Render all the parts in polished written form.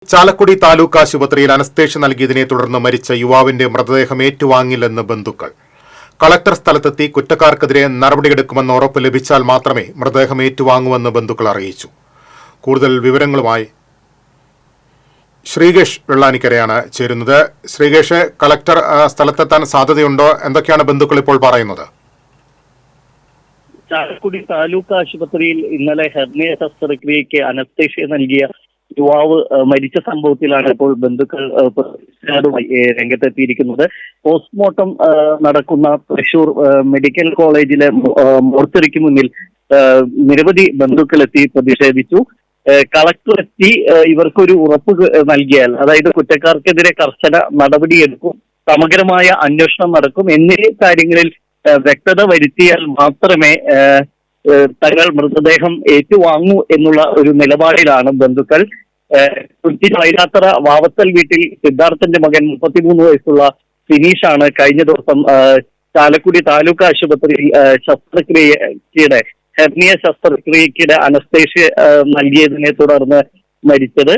ചാലക്കുടി താലൂക്ക് ആശുപത്രിയിൽ അനസ്തേഷ്യ നൽകിയതിനെ തുടർന്ന് മരിച്ച യുവാവിന്റെ മൃതദേഹം ഏറ്റുവാങ്ങില്ലെന്ന് ബന്ധുക്കൾ. കളക്ടർ സ്ഥലത്തെത്തി കുറ്റക്കാർക്കെതിരെ നടപടിയെടുക്കുമെന്ന് ഉറപ്പ് ലഭിച്ചാൽ മാത്രമേ മൃതദേഹം ഏറ്റുവാങ്ങുമെന്ന് ബന്ധുക്കൾ അറിയിച്ചു. കൂടുതൽ വിവരങ്ങളുമായി ശ്രീകേഷ് വെള്ളാനിക്കരയാണ് ചേരുന്നത്. ശ്രീകേഷ്, കളക്ടർ സ്ഥലത്തെത്താൻ സാധ്യതയുണ്ടോ? എന്തൊക്കെയാണ് ബന്ധുക്കൾ ഇപ്പോൾ പറയുന്നത്? ചാലക്കുടി താലൂക്ക് ആശുപത്രിയിൽ ഇന്നലെ ഹെർണിയ ശസ്ത്രക്രിയയ്ക്ക് അനസ്തേഷ്യ നൽകിയ യുവാവ് മരിച്ച സംഭവത്തിലാണ് ഇപ്പോൾ ബന്ധുക്കൾ രംഗത്തെത്തിയിരിക്കുന്നത്. പോസ്റ്റ്മോർട്ടം നടക്കുന്ന തൃശൂർ മെഡിക്കൽ കോളേജിലെ മോർച്ചറിക്ക് മുന്നിൽ നിരവധി ബന്ധുക്കൾ എത്തി പ്രതിഷേധിച്ചു. കളക്ടർ എത്തി ഇവർക്കൊരു ഉറപ്പ് നൽകിയാൽ, അതായത് കുറ്റക്കാർക്കെതിരെ കർശന നടപടിയെടുക്കും, സമഗ്രമായ അന്വേഷണം നടക്കും എന്നീ കാര്യങ്ങളിൽ വ്യക്തത വരുത്തിയാൽ മാത്രമേ തങ്ങൾ മൃതദേഹം ഏറ്റുവാങ്ങൂ എന്നുള്ള ഒരു നിലപാടിലാണ് ബന്ധുക്കൾ. കൊച്ചി വൈരാത്തറ വാവത്തൽ വീട്ടിൽ സിദ്ധാർത്ഥന്റെ മകൻ 33 വയസ്സുള്ള സിനീഷാണ് കഴിഞ്ഞ ദിവസം ചാലക്കുടി താലൂക്ക് ആശുപത്രിയിൽ ശസ്ത്രക്രിയയുടെ ഹെർണിയ ശസ്ത്രക്രിയയ്ക്കിടെ അനസ്തേഷ്യ നൽകിയതിനെ തുടർന്ന് മരിച്ചത്.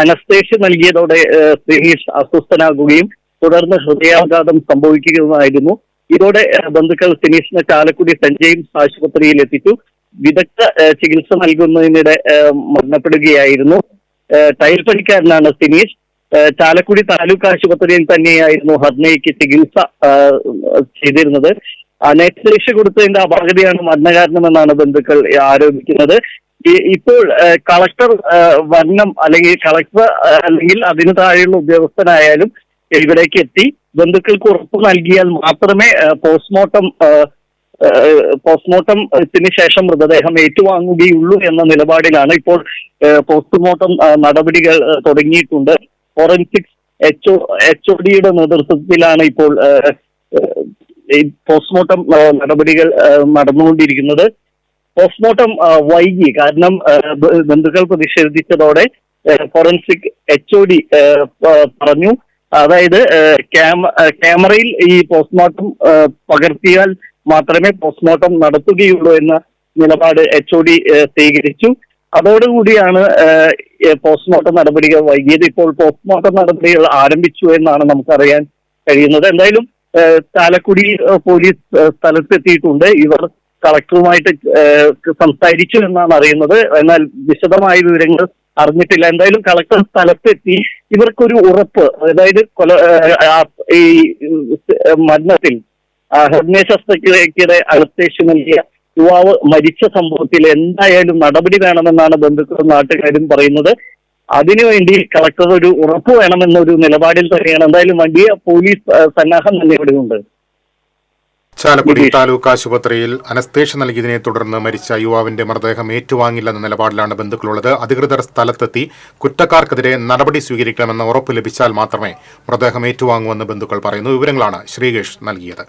അനസ്തേഷ്യ നൽകിയതോടെ സിനീഷ് അസ്വസ്ഥനാകുകയും തുടർന്ന് ഹൃദയാഘാതം സംഭവിക്കുകയുമായിരുന്നു. ഇതോടെ ബന്ധുക്കൾ സിനീഷിനെ ചാലക്കുടി സെന്റ് ജെയിംസ് ആശുപത്രിയിൽ എത്തിച്ചു. വിദഗ്ധ ചികിത്സ നൽകുന്നതിനിടെ മരണപ്പെടുകയായിരുന്നു. ടൈൽ പണിക്കാരനാണ് സിനീഷ്. ചാലക്കുടി താലൂക്ക് ആശുപത്രിയിൽ തന്നെയായിരുന്നു ഹർണിയയ്ക്ക് ചികിത്സ ചെയ്തിരുന്നത്. അനസ്തേഷ്യ കൊടുത്തതിന്റെ അപാകതയാണ് മരണകാരണമെന്നാണ് ബന്ധുക്കൾ ആരോപിക്കുന്നത്. ഇപ്പോൾ കളക്ടർ വർണ്ണം അല്ലെങ്കിൽ കളക്ടർ അല്ലെങ്കിൽ അതിന് താഴെയുള്ള ഉദ്യോഗസ്ഥനായാലും ഇവിടേക്ക് എത്തി ബന്ധുക്കൾക്ക് ഉറപ്പ് നൽകിയാൽ മാത്രമേ പോസ്റ്റ്മോർട്ടത്തിന് ശേഷം മൃതദേഹം ഏറ്റുവാങ്ങുകയുള്ളൂ എന്ന നിലപാടിലാണ് ഇപ്പോൾ പോസ്റ്റ്മോർട്ടം നടപടികൾ തുടങ്ങിയിട്ടുണ്ട്. ഫോറൻസിക് HODയുടെ നേതൃത്വത്തിലാണ് ഇപ്പോൾ പോസ്റ്റ്മോർട്ടം നടപടികൾ നടന്നുകൊണ്ടിരിക്കുന്നത്. പോസ്റ്റ്മോർട്ടം വൈകി കാരണം ബന്ധുക്കൾ പ്രതിഷേധിച്ചതോടെ ഫോറൻസിക് HOD പറഞ്ഞു, അതായത് ക്യാമറയിൽ ഈ പോസ്റ്റ്മോർട്ടം പകർത്തിയാൽ മാത്രമേ പോസ്റ്റ്മോർട്ടം നടത്തുകയുള്ളൂ എന്ന നിലപാട് HOD സ്വീകരിച്ചു. അതോടുകൂടിയാണ് പോസ്റ്റ്മോർട്ടം നടപടികൾ വൈകിയത്. ഇപ്പോൾ പോസ്റ്റ്മോർട്ടം നടപടികൾ ആരംഭിച്ചു എന്നാണ് നമുക്കറിയാൻ കഴിയുന്നത്. എന്തായാലും ചാലക്കുടി പോലീസ് സ്ഥലത്തെത്തിയിട്ടുണ്ട്. ഇവർ കളക്ടറുമായിട്ട് സംസാരിച്ചു എന്നാണ് അറിയുന്നത്. എന്നാൽ വിശദമായ വിവരങ്ങൾ അറിഞ്ഞിട്ടില്ല. എന്തായാലും കളക്ടർ സ്ഥലത്തെത്തി ഇവർക്കൊരു ഉറപ്പ്, അതായത് ഈ മരണത്തിൽ ഹെർണിയ ശസ്ത്രക്രിയയ്ക്കിടെ അനസ്തേഷ്യ നൽകിയ യുവാവ് മരിച്ച സംഭവത്തിൽ എന്തായാലും നടപടി വേണമെന്നാണ് ബന്ധുക്കളും നാട്ടുകാരും പറയുന്നത്. അതിനുവേണ്ടി കളക്ടർ ഒരു ഉറപ്പ് വേണമെന്നൊരു നിലപാടിൽ തന്നെയാണ്. എന്തായാലും വലിയ പോലീസ് സന്നാഹം തന്നെ ഇവിടെയുണ്ട്. ചാലക്കുടി താലൂക്ക് ആശുപത്രിയിൽ അനസ്തേഷ്യ നൽകിയതിനെ തുടർന്ന് മരിച്ച യുവാവിന്റെ മൃതദേഹം ഏറ്റുവാങ്ങില്ലെന്ന നിലപാടിലാണ് ബന്ധുക്കളുള്ളത്. അധികൃതർ സ്ഥലത്തെത്തി കുറ്റക്കാർക്കെതിരെ നടപടി സ്വീകരിക്കണമെന്ന ഉറപ്പ് ലഭിച്ചാൽ മാത്രമേ മൃതദേഹം ഏറ്റുവാങ്ങുമെന്ന് ബന്ധുക്കൾ പറയുന്നു. വിവരങ്ങളാണ് ശ്രീകേഷ് നൽകിയത്.